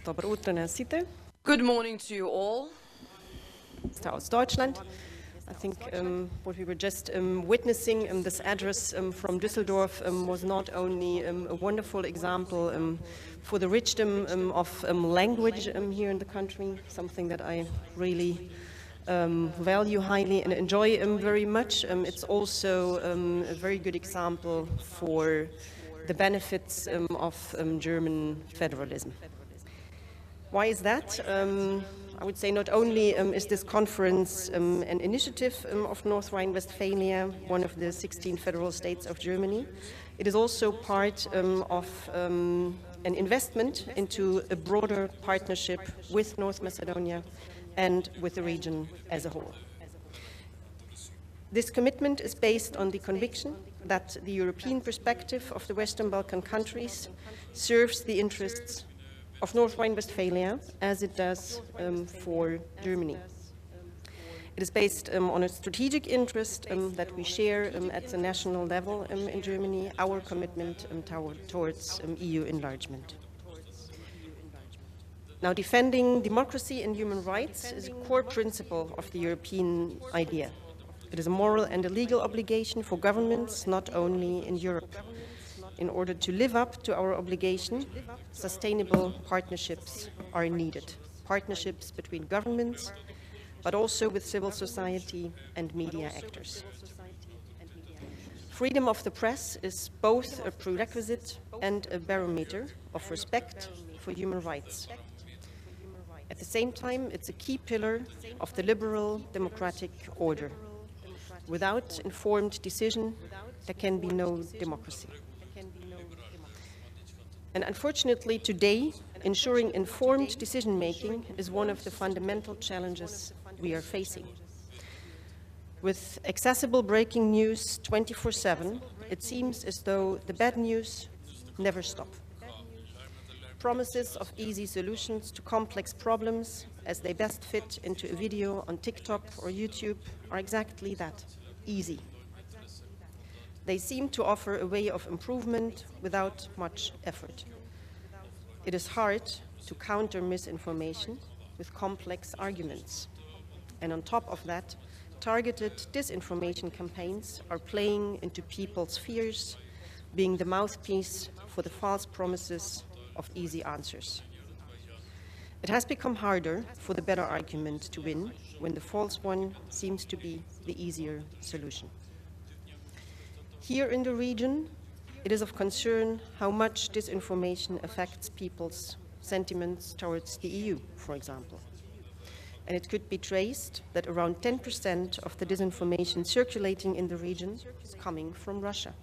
Dobro utro na site. Good morning to you all. Aus Deutschland. I think what we were just witnessing in this address from Düsseldorf was not only a wonderful example for the richdom of language here in the country, something that I really value highly and enjoy very much. It's also a very good example for the benefits of German federalism. Why is that? I would say not only is this conference an initiative of North Rhine-Westphalia, one of the 16 federal states of Germany, it is also part of an investment into a broader partnership with North Macedonia and with the region as a whole. This commitment is based on the conviction that the European perspective of the Western Balkan countries serves the interests of North Rhine-Westphalia as it does for Germany. It is based on a strategic interest that we share at the national level in Germany, our commitment towards EU enlargement. Now, defending democracy and human rights is a core principle of the European idea. It is a moral and a legal obligation for governments, not only in Europe. In order to live up to our obligation, sustainable partnerships are needed. Partnerships between governments, but also with civil society and media actors. Freedom of the press is both a prerequisite and a barometer of respect for human rights. At the same time, it's a key pillar of the liberal democratic order. Without informed decision, there can be no democracy. And unfortunately, today, ensuring informed decision-making is one of the fundamental challenges we are facing. With accessible breaking news 24/7, it seems as though the bad news never stop. Promises of easy solutions to complex problems, as they best fit into a video on TikTok or YouTube, are exactly that, easy. They seem to offer a way of improvement without much effort. It is hard to counter misinformation with complex arguments. And on top of that, targeted disinformation campaigns are playing into people's fears, being the mouthpiece for the false promises of easy answers. It has become harder for the better argument to win when the false one seems to be the easier solution. Here in the region, it is of concern how much disinformation affects people's sentiments towards the EU, for example. And it could be traced that around 10% of the disinformation circulating in the region is coming from Russia.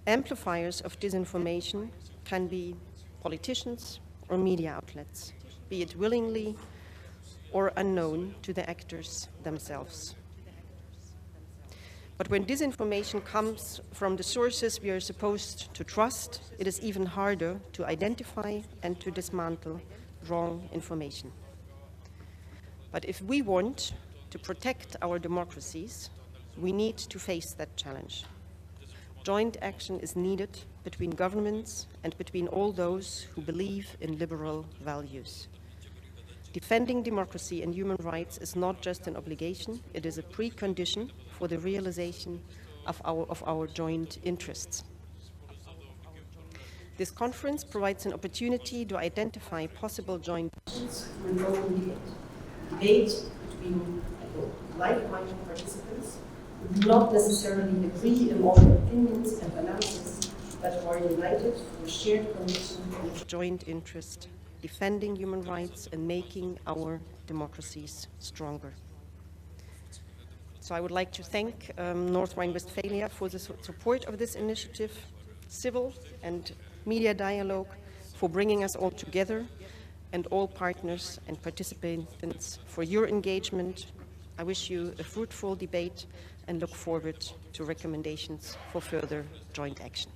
Amplifiers of disinformation can be politicians or media outlets, be it willingly or unknown to the actors themselves. But when disinformation comes from the sources we are supposed to trust, it is even harder to identify and to dismantle wrong information. But if we want to protect our democracies, we need to face that challenge. Joint action is needed between governments and between all those who believe in liberal values. Defending democracy and human rights is not just an obligation, it is a precondition for the realization of our joint interests. This conference provides an opportunity to identify possible joint actions through an open debate between like-minded participants who do not necessarily agree in all opinions and analysis, but who are united through a shared conviction of joint interest, defending human rights and making our democracies stronger. So I would like to thank North Rhine-Westphalia for the support of this initiative, civil and media dialogue for bringing us all together, and all partners and participants for your engagement. I wish you a fruitful debate and look forward to recommendations for further joint action.